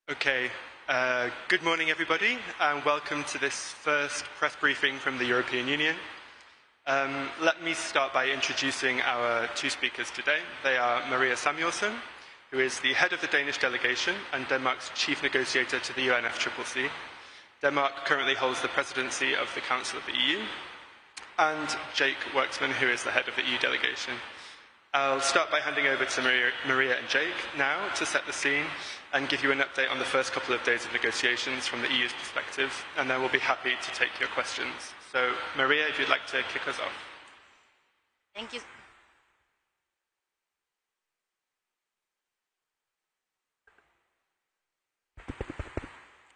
Okay, good morning everybody and welcome to this first press briefing from the European Union. Let me start by introducing our two speakers today. They are Maria Samuelsson, who is the head of the Danish delegation and Denmark's chief negotiator to the UNFCCC. Denmark currently holds the presidency of the Council of the EU, and Jake Worksman, who is the head of the EU delegation. I'll start by handing over to Maria and Jake now to set the scene and give you an update on the first couple of days of negotiations from the EU's perspective, and then we'll be happy to take your questions. So, Maria, if you'd like to kick us off. Thank you.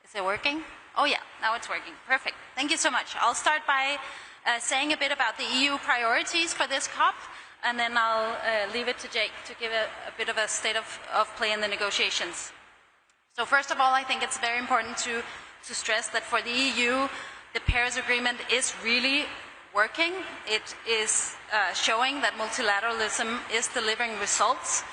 Is it working? Oh yeah, now it's working. Perfect. Thank you so much. I'll start by saying a bit about the EU priorities for this COP, and then I'll leave it to Jake to give a bit of a state of play in the negotiations. So first of all, I think it's very important to stress that for the EU, the Paris Agreement is really working. It is showing that multilateralism is delivering results,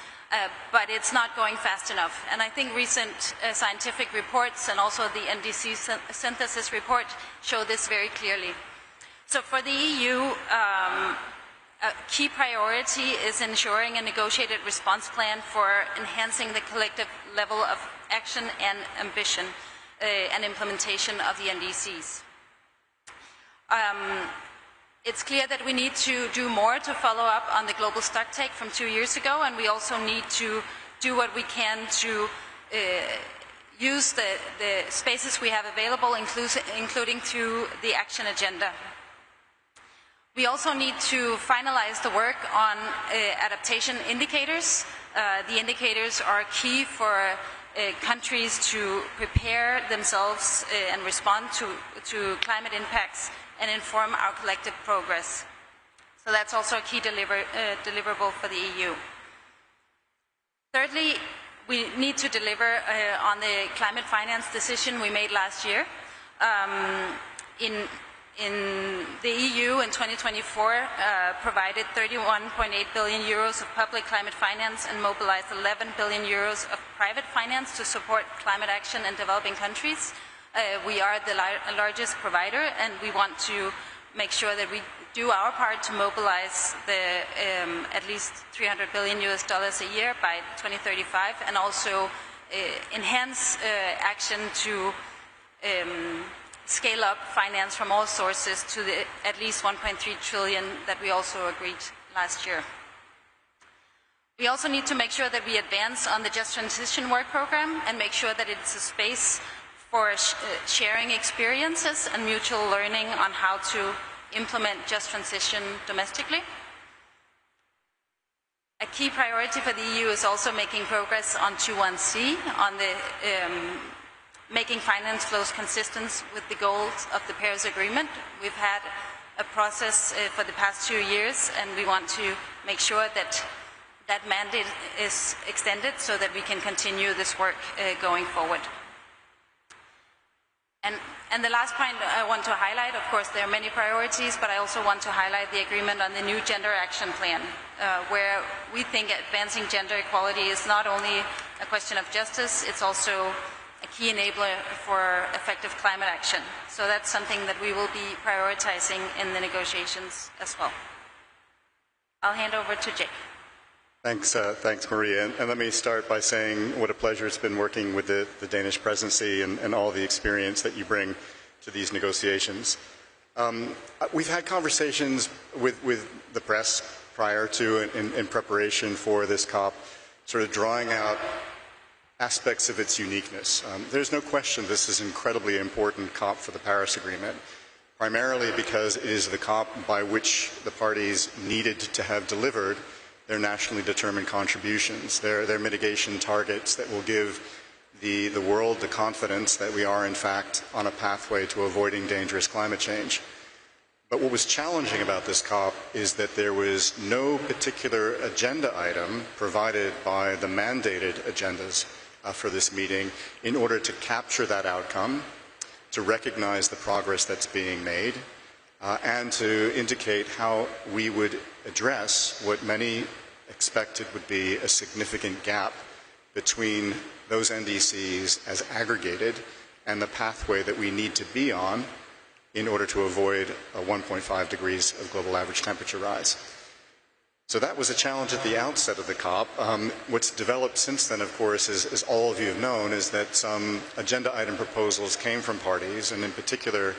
but it's not going fast enough. And I think recent scientific reports and also the NDC synthesis report show this very clearly. So for the EU, a key priority is ensuring a negotiated response plan for enhancing the collective level of action and ambition and implementation of the NDCs. It's clear that we need to do more to follow up on the global stocktake from 2 years ago, and we also need to do what we can to use the spaces we have available, including through the action agenda. We also need to finalize the work on adaptation indicators. The indicators are key for countries to prepare themselves and respond to climate impacts and inform our collective progress. So that's also a key deliverable for the EU. Thirdly, we need to deliver on the climate finance decision we made last year. In the EU in 2024 provided 31.8 billion euros of public climate finance and mobilized 11 billion euros of private finance to support climate action in developing countries. We are the largest provider, and we want to make sure that we do our part to mobilize the at least $300 billion a year by 2035, and also enhance action to scale up finance from all sources to the at least 1.3 trillion that we also agreed last year. We also need to make sure that we advance on the Just Transition Work Program and make sure that it's a space for sharing experiences and mutual learning on how to implement just transition domestically. A key priority for the EU is also making progress on 2.1c, on the making finance flows consistent with the goals of the Paris Agreement. We've had a process for the past 2 years, and we want to make sure that that mandate is extended so that we can continue this work going forward. And the last point I want to highlight, of course, there are many priorities, but I also want to highlight the agreement on the new Gender Action Plan, where we think advancing gender equality is not only a question of justice, it's also a key enabler for effective climate action. So that's something that we will be prioritizing in the negotiations as well. I'll hand over to Jake. Thanks, Maria. And let me start by saying what a pleasure it's been working with the Danish presidency and all the experience that you bring to these negotiations. We've had conversations with the press prior to and in preparation for this COP, sort of drawing out aspects of its uniqueness. There's no question this is an incredibly important COP for the Paris Agreement, primarily because it is the COP by which the parties needed to have delivered their nationally determined contributions, their mitigation targets that will give the world the confidence that we are in fact on a pathway to avoiding dangerous climate change. But what was challenging about this COP is that there was no particular agenda item provided by the mandated agendas for this meeting in order to capture that outcome, to recognize the progress that's being made, and to indicate how we would address what many expected would be a significant gap between those NDCs as aggregated and the pathway that we need to be on in order to avoid a 1.5 degrees of global average temperature rise. So that was a challenge at the outset of the COP. What's developed since then, of course, as all of you have known, is that some agenda item proposals came from parties, and in particular,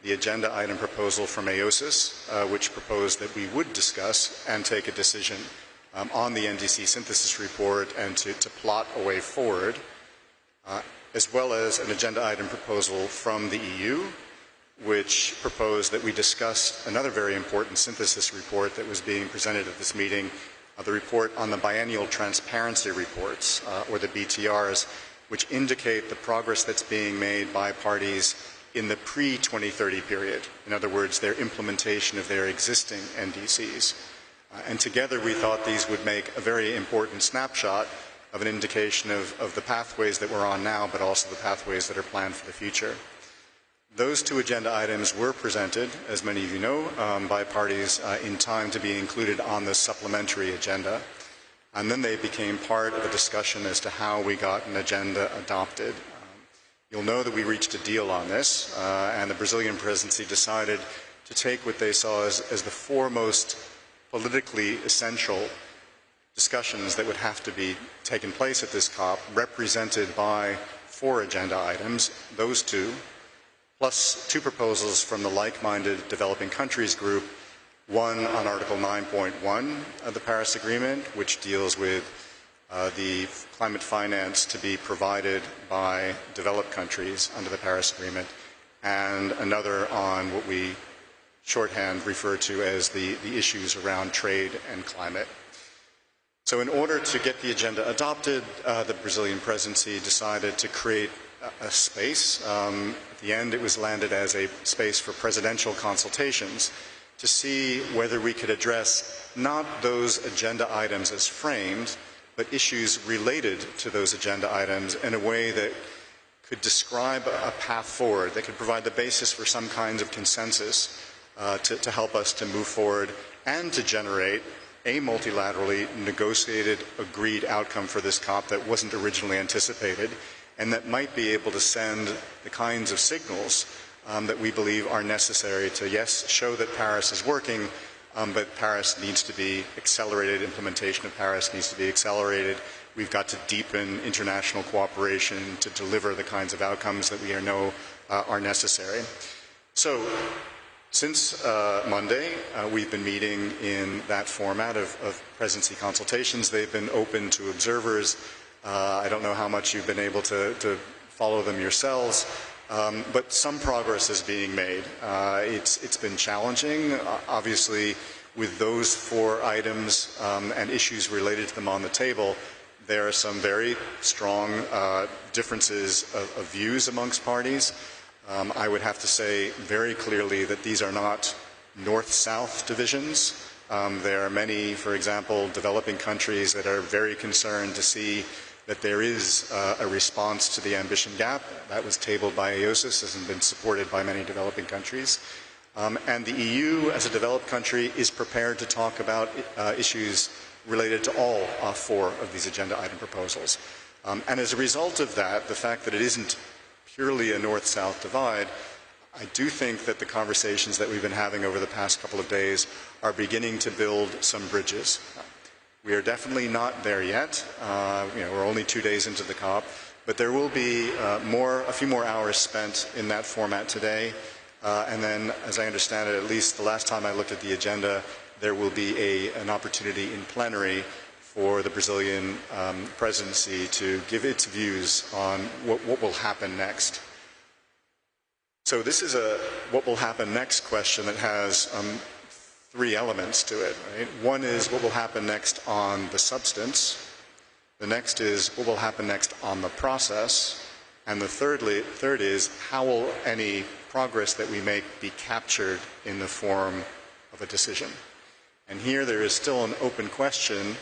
the agenda item proposal from AOSIS, which proposed that we would discuss and take a decision on the NDC synthesis report and to plot a way forward, as well as an agenda item proposal from the EU, which proposed that we discuss another very important synthesis report that was being presented at this meeting, the report on the biennial transparency reports, or the BTRs, which indicate the progress that's being made by parties in the pre-2030 period. In other words, their implementation of their existing NDCs. And together we thought these would make a very important snapshot of an indication of the pathways that we're on now, but also the pathways that are planned for the future. Those two agenda items were presented, as many of you know, by parties in time to be included on the supplementary agenda. And then they became part of a discussion as to how we got an agenda adopted. You'll know that we reached a deal on this, and the Brazilian presidency decided to take what they saw as the four most politically essential discussions that would have to be taken place at this COP, represented by four agenda items, those two, plus two proposals from the like-minded developing countries group, one on Article 9.1 of the Paris Agreement, which deals with the climate finance to be provided by developed countries under the Paris Agreement, and another on what we shorthand refer to as the issues around trade and climate. So in order to get the agenda adopted, the Brazilian presidency decided to create a space. At the end, it was landed as a space for presidential consultations to see whether we could address not those agenda items as framed, but issues related to those agenda items in a way that could describe a path forward, that could provide the basis for some kinds of consensus to help us to move forward and to generate a multilaterally negotiated, agreed outcome for this COP that wasn't originally anticipated, and that might be able to send the kinds of signals that we believe are necessary to, yes, show that Paris is working, but Paris needs to be accelerated, implementation of Paris needs to be accelerated. We've got to deepen international cooperation to deliver the kinds of outcomes that we know are necessary. So, since Monday, we've been meeting in that format of presidency consultations. They've been open to observers. I don't know how much you've been able to follow them yourselves, but some progress is being made. It's been challenging, obviously, with those four items and issues related to them on the table. There are some very strong differences of views amongst parties. I would have to say very clearly that these are not north-south divisions. There are many, for example, developing countries that are very concerned to see that there is a response to the ambition gap. That was tabled by AOSIS, hasn't been supported by many developing countries. And the EU, as a developed country, is prepared to talk about issues related to all four of these agenda item proposals. And as a result of that, the fact that it isn't purely a north-south divide, I do think that the conversations that we've been having over the past couple of days are beginning to build some bridges. We are definitely not there yet. We're only 2 days into the COP, but there will be a few more hours spent in that format today. And then, as I understand it, at least the last time I looked at the agenda, there will be an opportunity in plenary for the Brazilian presidency to give its views on what will happen next. So this is a what will happen next question that has three elements to it. Right? One is what will happen next on the substance. The next is what will happen next on the process. And the third is how will any progress that we make be captured in the form of a decision. And here there is still an open question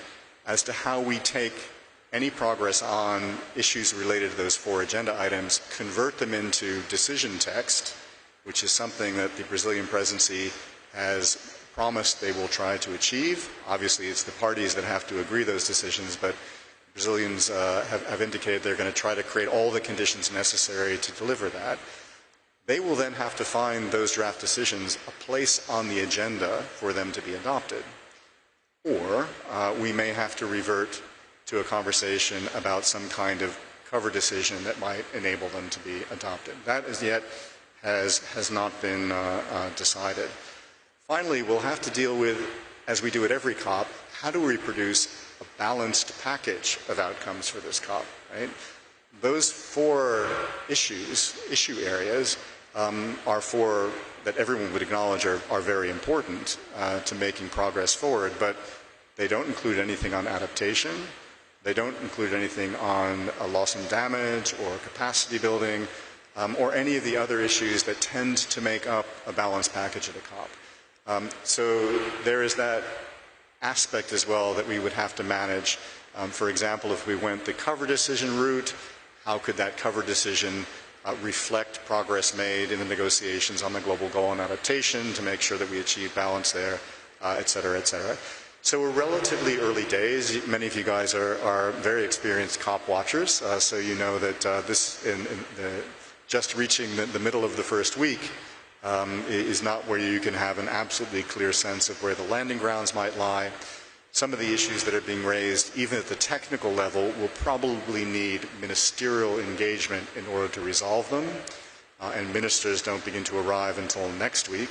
as to how we take any progress on issues related to those four agenda items, convert them into decision text, which is something that the Brazilian presidency has promised they will try to achieve. Obviously, it's the parties that have to agree those decisions, but Brazilians have indicated they're going to try to create all the conditions necessary to deliver that. They will then have to find those draft decisions a place on the agenda for them to be adopted. Or we may have to revert to a conversation about some kind of cover decision that might enable them to be adopted. That as yet has not been decided. Finally, we'll have to deal with, as we do at every COP, how do we produce a balanced package of outcomes for this COP, right? Those four issue areas, are four that everyone would acknowledge are very important to making progress forward, but they don't include anything on adaptation. They don't include anything on loss and damage or capacity building or any of the other issues that tend to make up a balanced package at a COP. So there is that aspect as well that we would have to manage. For example, if we went the cover decision route, how could that cover decision reflect progress made in the negotiations on the global goal on adaptation to make sure that we achieve balance there, et cetera, et cetera. So we're relatively early days. Many of you guys are very experienced COP watchers, so you know that just reaching the middle of the first week is not where you can have an absolutely clear sense of where the landing grounds might lie. Some of the issues that are being raised, even at the technical level, will probably need ministerial engagement in order to resolve them, and ministers don't begin to arrive until next week.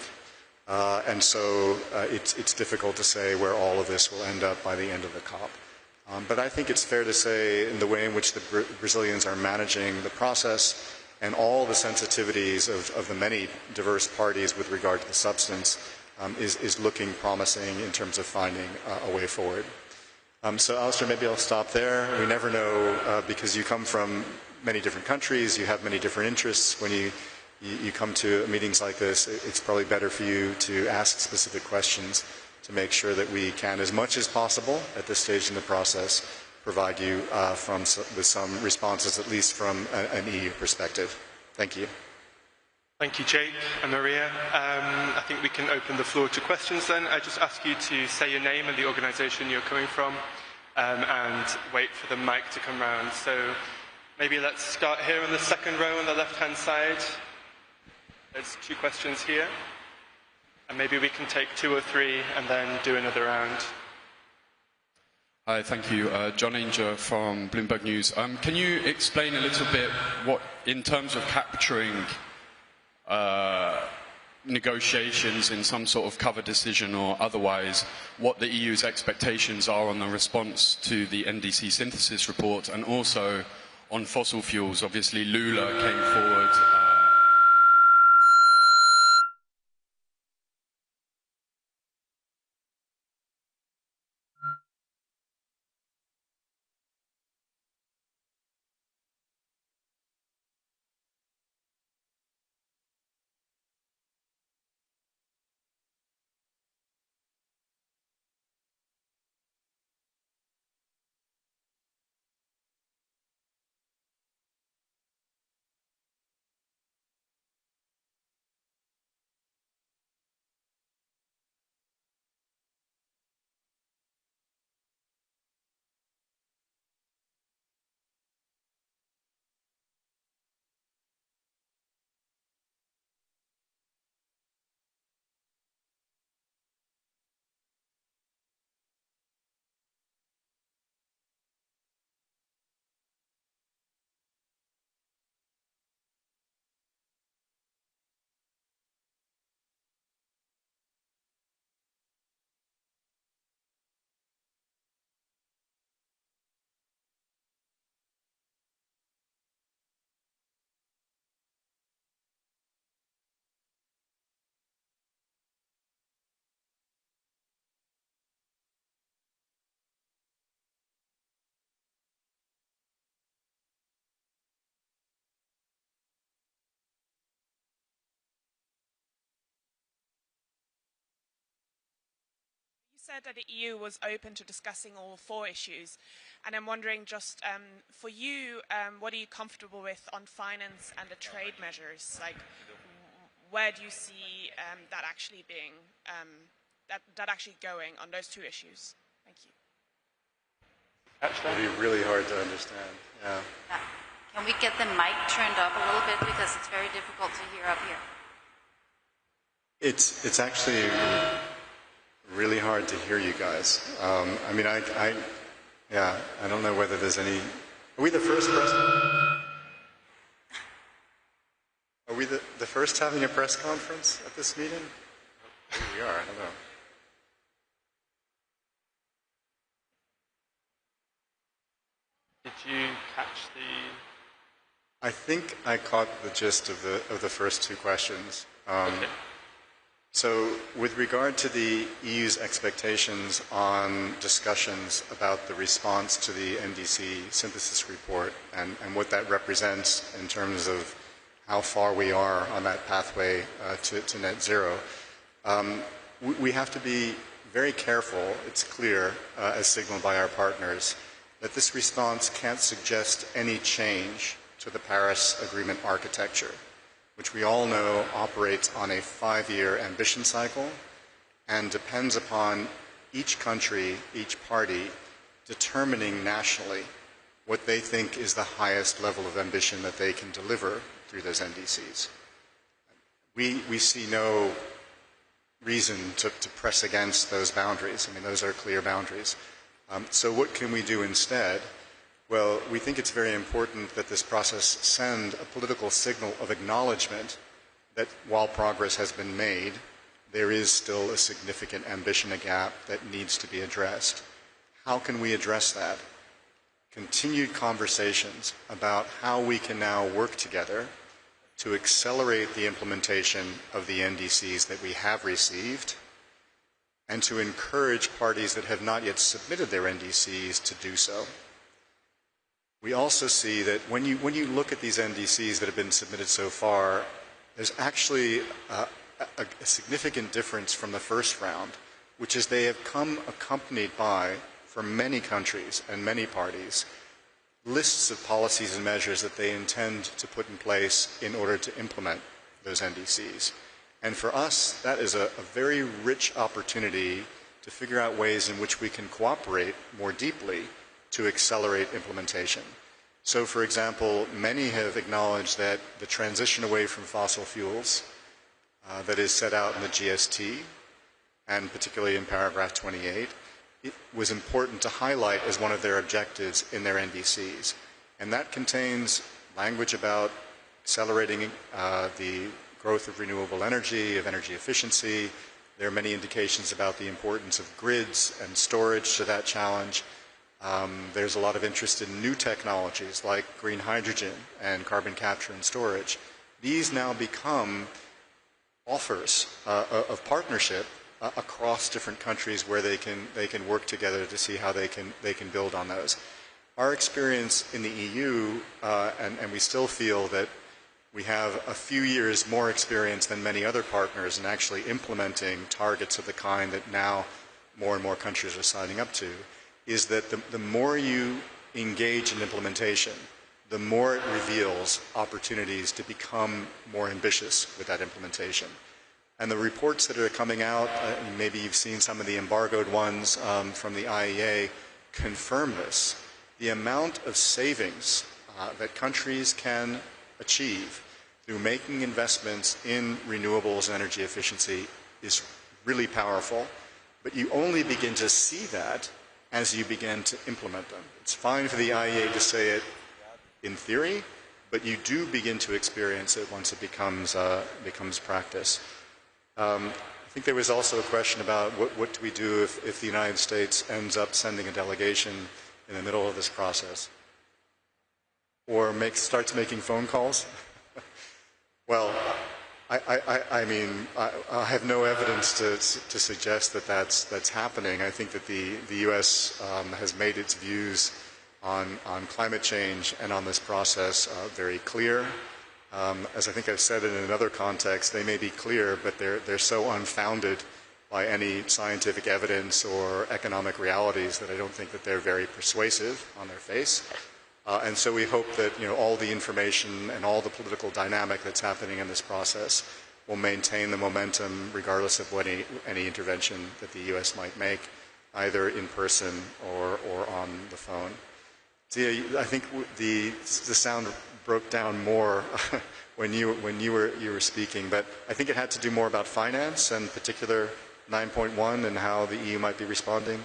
And so it's difficult to say where all of this will end up by the end of the COP. But I think it's fair to say in the way in which the Brazilians are managing the process and all the sensitivities of the many diverse parties with regard to the substance is looking promising in terms of finding a way forward. So Alistair, maybe I'll stop there. We never know, because you come from many different countries, you have many different interests. When you come to meetings like this, it's probably better for you to ask specific questions to make sure that we can, as much as possible at this stage in the process, provide you with some responses, at least from an EU perspective. Thank you. Thank you, Jake and Maria. I think we can open the floor to questions then. I just ask you to say your name and the organisation you're coming from, and wait for the mic to come round. So maybe let's start here on the second row on the left-hand side. There's 2 questions here. And maybe we can take 2 or 3 and then do another round. Hi, thank you. John Ainger from Bloomberg News. Can you explain a little bit what, in terms of capturing negotiations in some sort of cover decision or otherwise, what the EU's expectations are on the response to the NDC synthesis report, and also on fossil fuels? Obviously, Lula came forward. Said that the EU was open to discussing all 4 issues, and I'm wondering just for you, what are you comfortable with on finance and the trade measures? Like, where do you see that actually being that actually going on those 2 issues? Thank you. catch that? It'd be really hard to understand. Yeah. Can we get the mic turned up a little bit because it's very difficult to hear up here? It's actually really hard to hear you guys. I mean, I don't know whether there's any. Are we the first press? Are we the first having a press conference at this meeting? Maybe we are. I don't know. Did you catch the? I think I caught the gist of the first two questions. Okay. So, with regard to the EU's expectations on discussions about the response to the NDC synthesis report and what that represents in terms of how far we are on that pathway to net zero, we have to be very careful, it's clear, as signaled by our partners, that this response can't suggest any change to the Paris Agreement architecture, which we all know operates on a 5-year ambition cycle and depends upon each country, each party, determining nationally what they think is the highest level of ambition that they can deliver through those NDCs. We see no reason to press against those boundaries. I mean, those are clear boundaries. So what can we do instead? Well, we think it's very important that this process send a political signal of acknowledgement that while progress has been made, there is still a significant ambition gap that needs to be addressed. How can we address that? Continued conversations about how we can now work together to accelerate the implementation of the NDCs that we have received and to encourage parties that have not yet submitted their NDCs to do so. We also see that when you look at these NDCs that have been submitted so far, there's actually a significant difference from the first round, which is they have come accompanied by, for many countries and many parties, lists of policies and measures that they intend to put in place in order to implement those NDCs. And for us, that is a very rich opportunity to figure out ways in which we can cooperate more deeply to accelerate implementation. So, for example, many have acknowledged that the transition away from fossil fuels that is set out in the GST, and particularly in paragraph 28, it was important to highlight as one of their objectives in their NDCs. And that contains language about accelerating the growth of renewable energy, of energy efficiency. There are many indications about the importance of grids and storage to that challenge. There's a lot of interest in new technologies like green hydrogen and carbon capture and storage. These now become offers of partnership across different countries where they can work together to see how they can build on those. Our experience in the EU, and we still feel that we have a few years more experience than many other partners in actually implementing targets of the kind that now more and more countries are signing up to, is that the more you engage in implementation, the more it reveals opportunities to become more ambitious with that implementation. And the reports that are coming out, maybe you've seen some of the embargoed ones from the IEA, confirm this. The amount of savings that countries can achieve through making investments in renewables and energy efficiency is really powerful. But you only begin to see that as you begin to implement them. It's fine for the IEA to say it in theory, but you do begin to experience it once it becomes practice. I think there was also a question about what do we do if the United States ends up sending a delegation in the middle of this process, or starts making phone calls. Well, I mean, I have no evidence to suggest that that's happening. I think that the U.S. has made its views on climate change and on this process very clear. As I think I've said in another context, they may be clear, but they're so unfounded by any scientific evidence or economic realities that I don't think that they're very persuasive on their face. And so we hope that all the information and all the political dynamic that's happening in this process will maintain the momentum regardless of any intervention that the U.S. might make. either in person or on the phone. See, I think the sound broke down more when you were speaking, but I think it had to do more about finance and particular 9.1 and how the EU might be responding.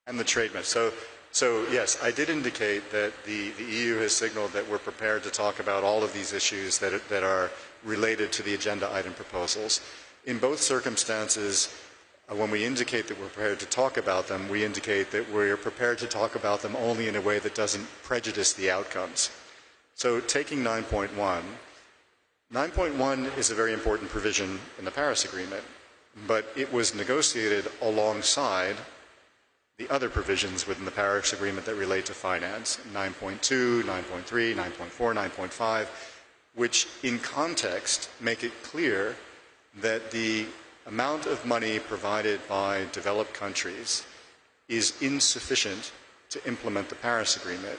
And the trade measure. So yes, I did indicate that the EU has signaled that we're prepared to talk about all of these issues that are related to the agenda item proposals. In both circumstances, when we indicate that we're prepared to talk about them, we indicate that we're prepared to talk about them only in a way that doesn't prejudice the outcomes. So taking 9.1, 9.1 is a very important provision in the Paris Agreement, but it was negotiated alongside the other provisions within the Paris Agreement that relate to finance, 9.2, 9.3, 9.4, 9.5, which in context make it clear that the amount of money provided by developed countries is insufficient to implement the Paris Agreement.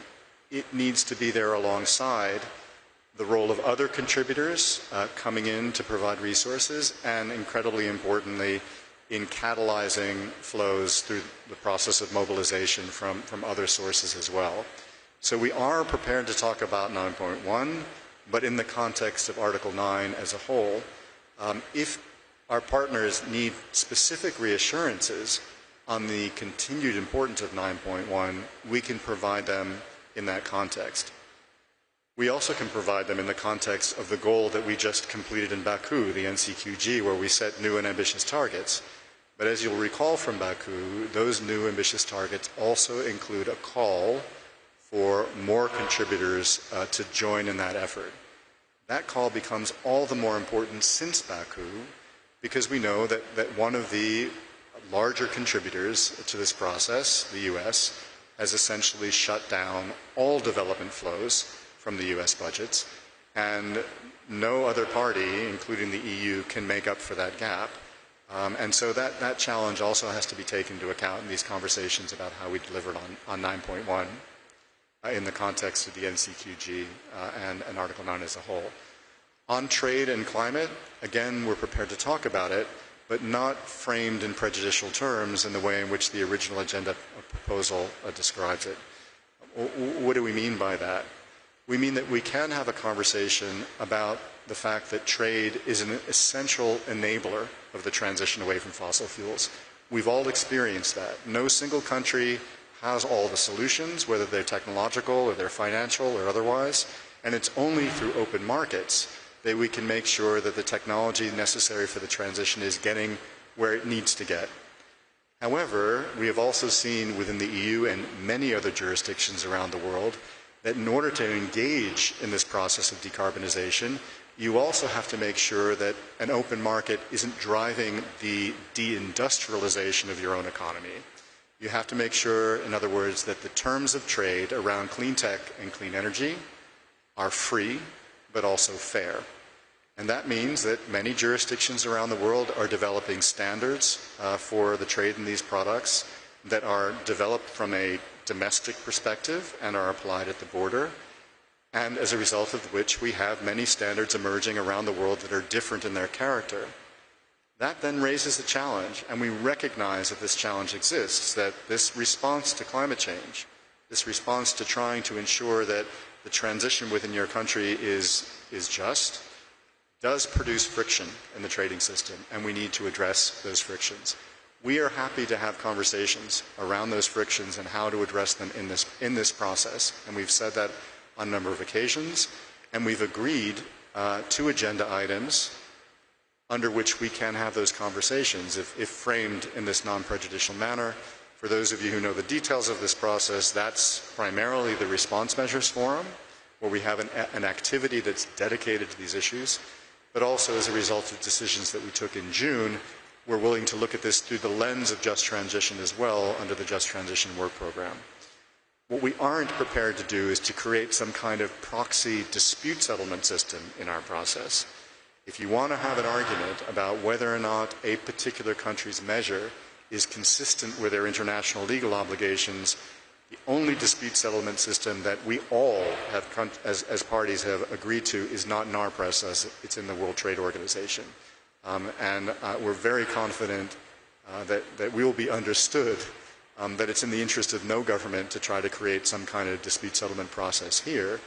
It needs to be there alongside the role of other contributors coming in to provide resources, and incredibly importantly, in catalyzing flows through the process of mobilization from other sources as well. So we are prepared to talk about 9.1, but in the context of Article 9 as a whole. If our partners need specific reassurances on the continued importance of 9.1, we can provide them in that context. We also can provide them in the context of the goal that we just completed in Baku, the NCQG, where we set new and ambitious targets. But as you'll recall from Baku, those new ambitious targets also include a call for more contributors to join in that effort. That call becomes all the more important since Baku, because we know that one of the larger contributors to this process, the US, has essentially shut down all development flows from the US budgets, and no other party, including the EU, can make up for that gap. And so that challenge also has to be taken into account in these conversations about how we delivered on 9.1 in the context of the NCQG and Article 9 as a whole. On trade and climate, again, we're prepared to talk about it, but not framed in prejudicial terms in the way in which the original agenda proposal describes it. What do we mean by that? We mean that we can have a conversation about the fact that trade is an essential enabler of the transition away from fossil fuels. We've all experienced that. No single country has all the solutions, whether they're technological or they're financial or otherwise, and it's only through open markets that we can make sure that the technology necessary for the transition is getting where it needs to get. However, we have also seen within the EU and many other jurisdictions around the world that in order to engage in this process of decarbonization, you also have to make sure that an open market isn't driving the deindustrialization of your own economy. You have to make sure, in other words, that the terms of trade around clean tech and clean energy are free, but also fair. And that means that many jurisdictions around the world are developing standards for the trade in these products that are developed from a domestic perspective and are applied at the border, and as a result of which we have many standards emerging around the world that are different in their character. That then raises a challenge, and we recognize that this challenge exists, that this response to climate change, this response to trying to ensure that the transition within your country is just, does produce friction in the trading system, and we need to address those frictions. We are happy to have conversations around those frictions and how to address them in this process, and we've said that on a number of occasions, and we've agreed to agenda items under which we can have those conversations if framed in this non-prejudicial manner. For those of you who know the details of this process, that's primarily the Response Measures Forum, where we have an activity that's dedicated to these issues, but also as a result of decisions that we took in June, we're willing to look at this through the lens of just transition as well under the Just Transition Work Program. What we aren't prepared to do is to create some kind of proxy dispute settlement system in our process. If you want to have an argument about whether or not a particular country's measure is consistent with their international legal obligations, the only dispute settlement system that we all have, as parties have agreed to, is not in our process, it's in the World Trade Organization. And we're very confident that we will be understood, that it's in the interest of no government to try to create some kind of dispute settlement process here,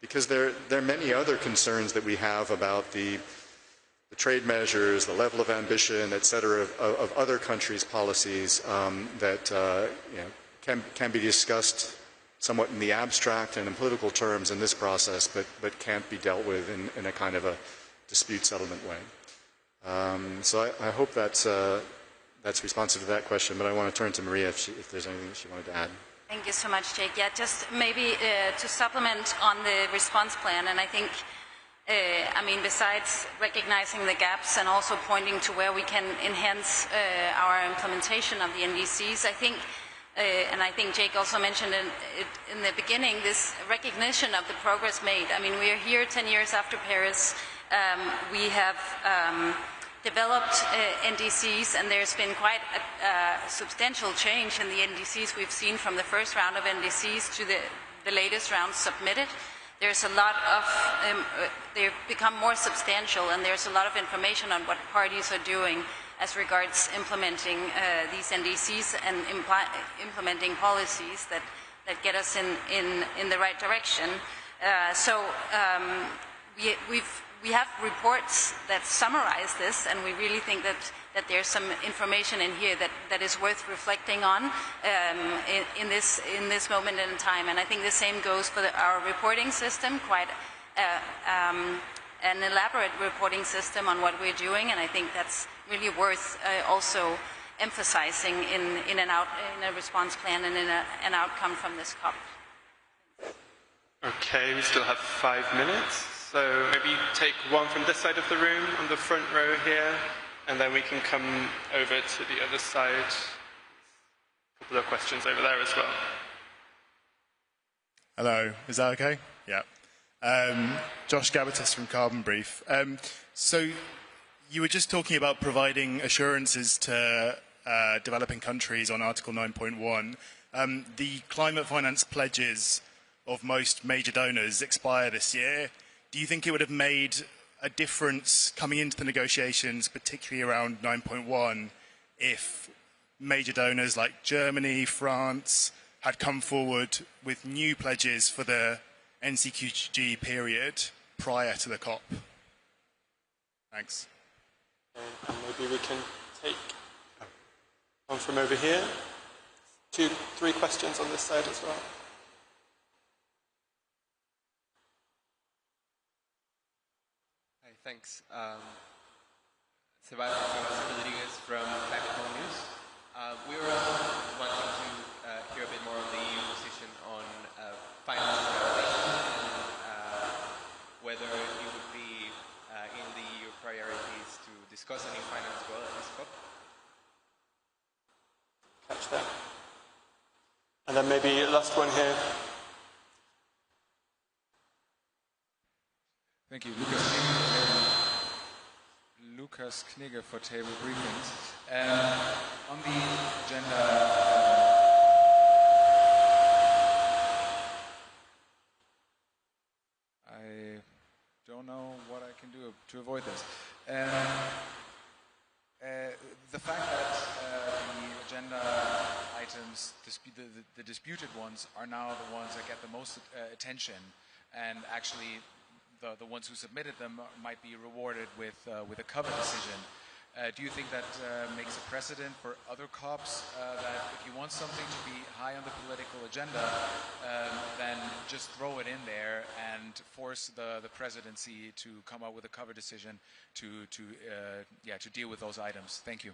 because there are many other concerns that we have about the trade measures, the level of ambition, et cetera, of other countries' policies that can be discussed somewhat in the abstract and in political terms in this process, but can't be dealt with in a kind of a dispute settlement way. So I hope that's responsive to that question, but I want to turn to Maria if there's anything that she wanted to add. Thank you so much, Jake. Yeah, just maybe to supplement on the response plan, and I think, besides recognizing the gaps and also pointing to where we can enhance our implementation of the NDCs, I think, and I think Jake also mentioned in the beginning, this recognition of the progress made. I mean, we are here 10 years after Paris. We have developed NDCs, and there's been quite a substantial change in the NDCs we've seen from the first round of NDCs to the latest round submitted. There's a lot of, they've become more substantial, and there's a lot of information on what parties are doing as regards implementing these NDCs and implementing policies that get us in the right direction. We have reports that summarize this, and we really think that there's some information in here that is worth reflecting on in this moment in time. And I think the same goes for our reporting system, quite an elaborate reporting system on what we're doing, and I think that's really worth also emphasizing in a response plan and in an outcome from this COP. Okay, we still have 5 minutes. So maybe take one from this side of the room, on the front row here, and then we can come over to the other side. A couple of questions over there as well. Hello, is that okay? Yeah. Josh Gabatis from Carbon Brief. So you were just talking about providing assurances to developing countries on Article 9.1. The climate finance pledges of most major donors expire this year. Do you think it would have made a difference coming into the negotiations, particularly around 9.1, if major donors like Germany, France, had come forward with new pledges for the NCQG period prior to the COP? Thanks. And maybe we can take one from over here. 2, 3 questions on this side as well. Thanks. Sebastian Rodriguez from Technical News. We were wanting to hear a bit more on the EU position on finance regulation and whether it would be in the EU priorities to discuss any finance bill at this COP. Catch that. And then maybe last one here. Thank you. Lucas Knigge for Table Briefings. On the agenda, I don't know what I can do to avoid this. The fact that the agenda items, the disputed ones, are now the ones that get the most attention, and actually the ones who submitted them might be rewarded with a cover decision. Do you think that makes a precedent for other COPs, that if you want something to be high on the political agenda, then just throw it in there and force the presidency to come up with a cover decision to deal with those items? Thank you.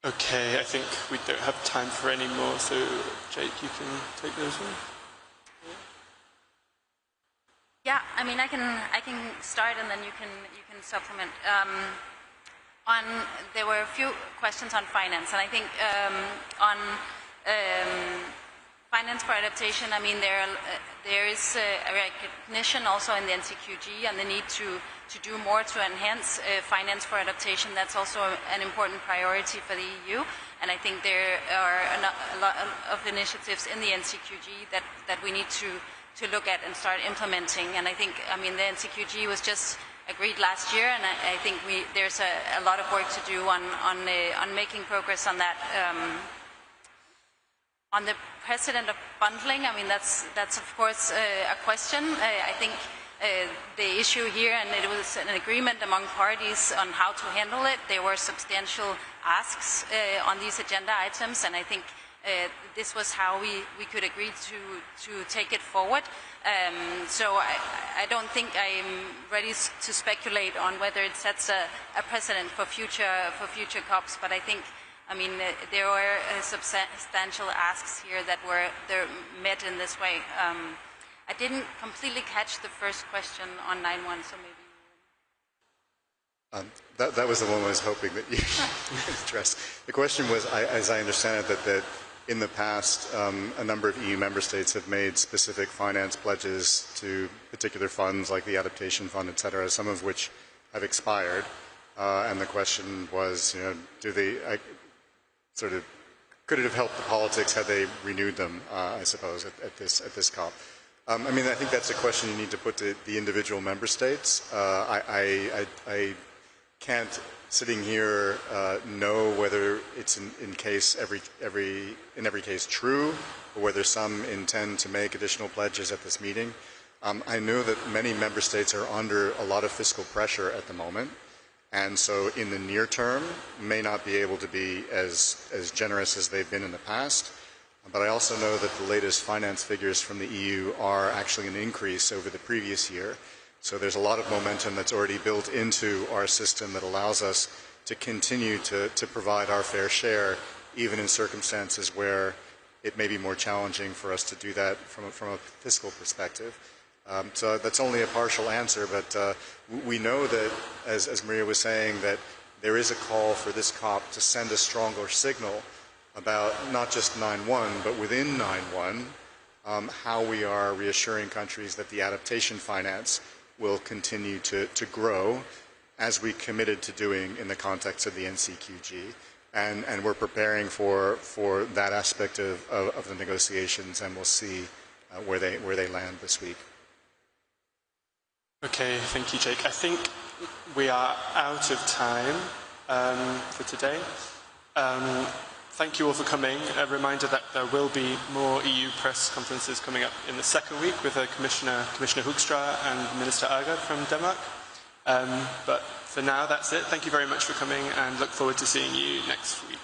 Okay, I think we don't have time for any more, so Jake, you can take those ones. Yeah, I mean, I can start, and then you can supplement. There were a few questions on finance, and I think on finance for adaptation, I mean, there is a recognition also in the NCQG and the need to do more to enhance finance for adaptation. That's also an important priority for the EU, and I think there are a lot of initiatives in the NCQG that we need to look at and start implementing. And I think, I mean, the NCQG was just agreed last year, and I think there's a lot of work to do on making progress on that. On the precedent of bundling, I mean, that's of course a question. I think the issue here, and it was an agreement among parties on how to handle it. There were substantial asks on these agenda items, and I think this was how we could agree to take it forward. So I don't think I'm ready to speculate on whether it sets a precedent for future COPs, but I think, I mean, there were substantial asks here that they're met in this way. I didn't completely catch the first question on 9.1, so maybe. That was the one I was hoping that you addressed. The question was, as I understand it, that in the past, a number of EU member states have made specific finance pledges to particular funds, like the Adaptation Fund, et cetera, some of which have expired. And the question was, do they could it have helped the politics had they renewed them? I suppose at this COP. I mean, I think that's a question you need to put to the individual member states. I can't, sitting here, know whether it's in every case true, or whether some intend to make additional pledges at this meeting. I know that many member states are under a lot of fiscal pressure at the moment, and so in the near term may not be able to be as generous as they've been in the past. But I also know that the latest finance figures from the EU are actually an increase over the previous year. So there's a lot of momentum that's already built into our system that allows us to continue to provide our fair share, even in circumstances where it may be more challenging for us to do that from a fiscal perspective. So that's only a partial answer, but we know that, as Maria was saying, that there is a call for this COP to send a stronger signal about not just 9.1, but within 9.1, how we are reassuring countries that the adaptation finance will continue to grow, as we committed to doing in the context of the NCQG. And we're preparing for that aspect of the negotiations, and we'll see where they land this week. Okay, thank you, Jake. I think we are out of time for today. Thank you all for coming. A reminder that there will be more EU press conferences coming up in the second week with Commissioner Hoekstra and Minister Aga from Denmark. But for now, that's it. Thank you very much for coming, and look forward to seeing you next week.